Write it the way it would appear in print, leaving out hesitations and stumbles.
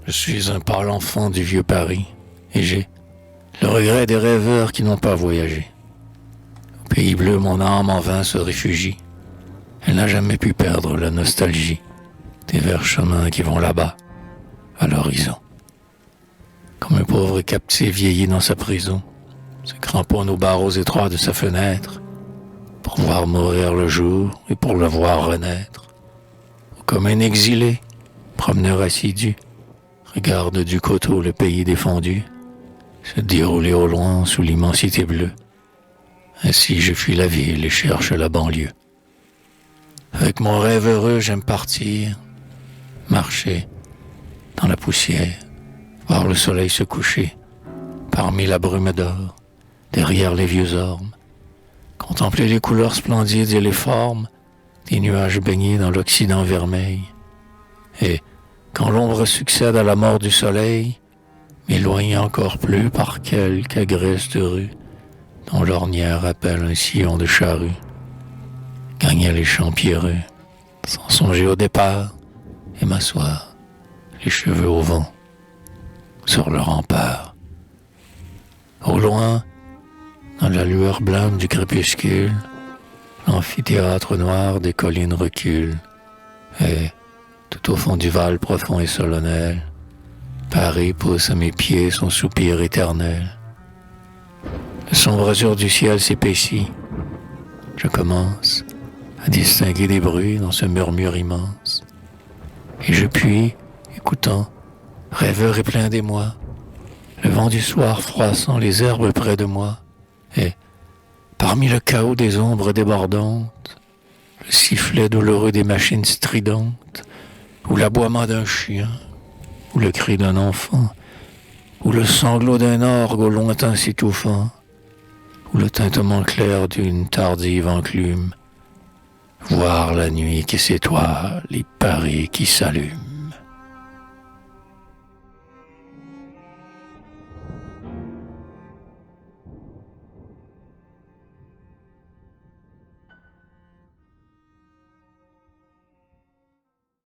Je suis un pâle enfant du vieux Paris, et j'ai le regret des rêveurs qui n'ont pas voyagé. Au pays bleu, mon âme en vain se réfugie. Elle n'a jamais pu perdre la nostalgie des verts chemins qui vont là-bas, à l'horizon. Comme un pauvre captif vieilli dans sa prison, se cramponne aux barreaux étroits de sa fenêtre, pour voir mourir le jour et pour le voir renaître. Comme un exilé, promeneur assidu, regarde du coteau le pays défendu, se dérouler au loin sous l'immensité bleue. Ainsi je fuis la ville et cherche la banlieue. Avec mon rêve heureux, j'aime partir, marcher dans la poussière, voir le soleil se coucher, parmi la brume d'or, derrière les vieux ormes, contempler les couleurs splendides et les formes des nuages baignés dans l'Occident vermeil. Et, quand l'ombre succède à la mort du soleil, m'éloigner encore plus par quelque agreste rue, dont l'ornière appelle un sillon de charrue. Gagner les champs pierreux, sans songer au départ, et m'asseoir, les cheveux au vent, sur le rempart. Au loin, dans la lueur blême du crépuscule, l'amphithéâtre noir des collines recule, et, tout au fond du Val profond et solennel, Paris pousse à mes pieds son soupir éternel. La sombre azur du ciel s'épaissit. Je commence à distinguer des bruits dans ce murmure immense. Et je puis, écoutant, rêveur et plein d'émoi, le vent du soir froissant les herbes près de moi, et, parmi le chaos des ombres débordantes, le sifflet douloureux des machines stridentes, ou l'aboiement d'un chien, ou le cri d'un enfant, ou le sanglot d'un orgue au lointain s'étouffant, ou le tintement clair d'une tardive enclume, voir la nuit qui s'étoile et Paris qui s'allume.